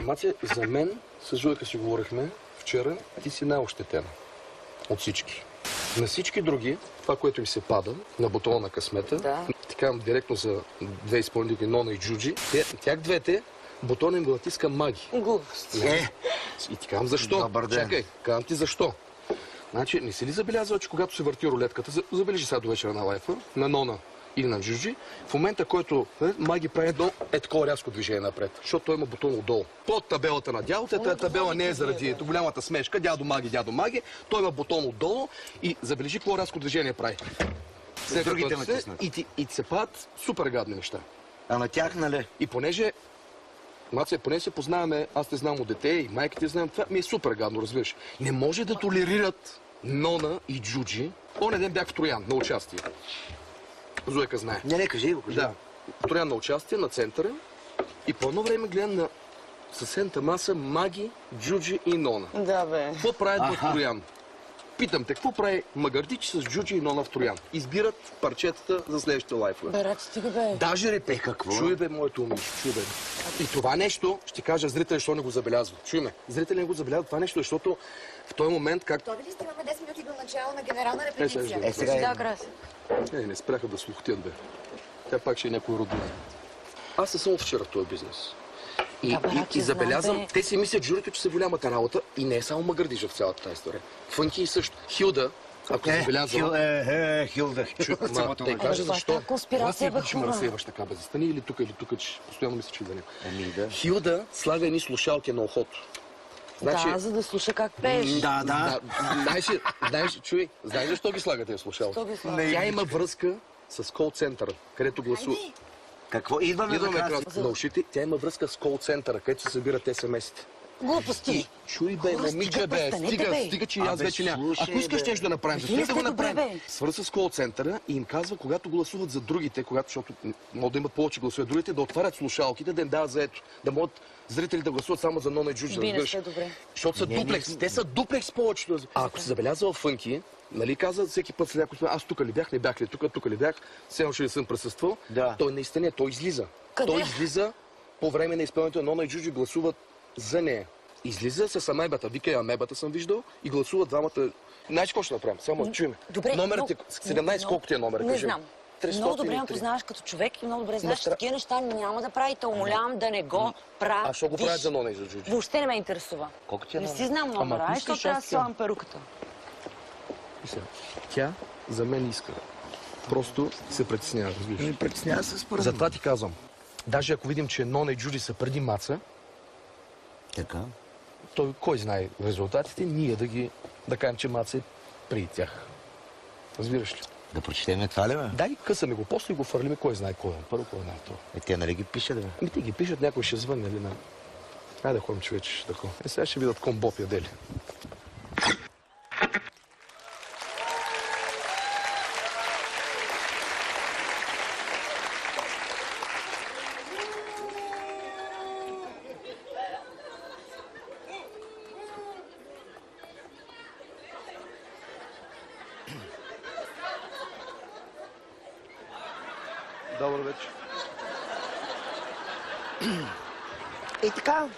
Маци, за мен, с Жуйка си говорихме вчера, ти си най-ощетена от всички. На всички други, това, което им се пада, на бутона на късмета, така директно за две изпълнителки, Нона и Джуджи, тях двете, бутона им го натиска маги. Глупост. И ти казвам защо. Добър ден. Чакай, казвам ти защо. Значи, не си ли забелязал, че когато се върти рулетката, забележи сега до вечера на лайфа, на Нона или на Джуджи, в момента, който маги прави едно такова рязко движение напред, защото той има бутон отдолу. Под табелата на дядото, тази табела не е заради голямата смешка, дядо маги, той има бутон отдолу и забележи какво рязко движение прави. Другите натиснат. И се падат супер гадни неща. А на тях, нали? И понеже Мация, поне се познаваме, аз те знам от дете и майките знам, това ми е супер гадно, разбираш. Не може да толерират Нона и Джуджи. Оня ден бях в Троян на участие. Зоека знае. Не, кажи го, кажи. Да. Троян на участие, на центъра. И по едно време гледам на съседната маса Маги, Джуджи и Нона. Да, бе. Какво правят в Троян? Питам те, какво прави Магардич с Джуджи и Нона в Троян? Избират парчетата за следващите лайфове. Бе, рад стига, бе. Даже репе. Какво? Чуй, бе, моето уми. Чуй, бе. И това нещо, ще кажа зрителя, защо не го забелязва. Чуй ме. Зрителя не го забелязва това нещо, защото в този момент, как... Готови ли сте? Имаме 10 минути до начало на генерална репетиция. Сега Да, Краси. Не спряха да слухтят, бе. Тя пак ще е някой родин. Аз не съм вчера в този бизнес. И забелязвам, те си мислят журито, че са голямата работа и не е само Магардижа в цялата тази история. Фънки и също. Хилда, ако забелязвам... Хилда. Те кажа защо. Конспирация, бе, ще ме хора. разсейваш така, бе. Застани или тук, че постоянно мисля, че да не. Да. Хилда слага едни слушалки на ухото. Значи... Да, за да слуша как пееш. Да. Знаеш защо ги слага тези слушалки? Тя има връзка с кол-центъра, където гласува. Какво? Идваме на ушите. Тя има връзка с кол-центъра, където се събират СМС-ите. Глупости. Чуй, бе, момиче, бе, стига, че аз вече няма. Ако искаш нещо да направим, защо да го направим? Свърза с кол-центъра и им казва, когато гласуват за другите, защото могат да имат повече гласове другите, да отварят слушалките, да им дават заето, да могат зрители да гласуват само за Нона и Джуджи. Добре. Защото са дуплекс. Те са дуплекс повечето. А ако се забелязва в Фънки, нали каза всеки път след някой, аз тук ли бях, не бях ли тук ли бях, все още не съм присъствал. Той наистина, той излиза. Той излиза по време на изпълнението на Нона и Джуджи, гласуват за нея. Излиза с амебата, вика и амебата съм виждал и гласуват двамата. Знаеш какво ще направим? Само чуем. Номерът е 17, колко ти е номер? Не знам. Много добре ме познаваш като човек и много добре знаеш, че такива неща няма да правите. Умолявам да не го правиш. А що го правят за Нона и за Джуджи? Въобще не ме интересува. Колко ти е Не номер? си знам номера, защото трябва да слагам перуката. Тя за мен иска. Просто се притеснява, разбираш. Притеснява се според. Затова ти казвам. Даже ако видим, че Нона и Джуджи са преди Маца, Така. той кой знае резултатите, ние да кажем, че Маца е преди тях. Разбираш ли? Да прочетем това ли, бе? Дай, късаме го после и го фърлиме, кой знае кой е първо, кой е най-второ. Те нали ги пишат, бе? Те ги пишат, някой ще звънне, нали? Хайде да ходим, човече, такова. Сега ще видят комбоп ядели. Добър вечер. И така.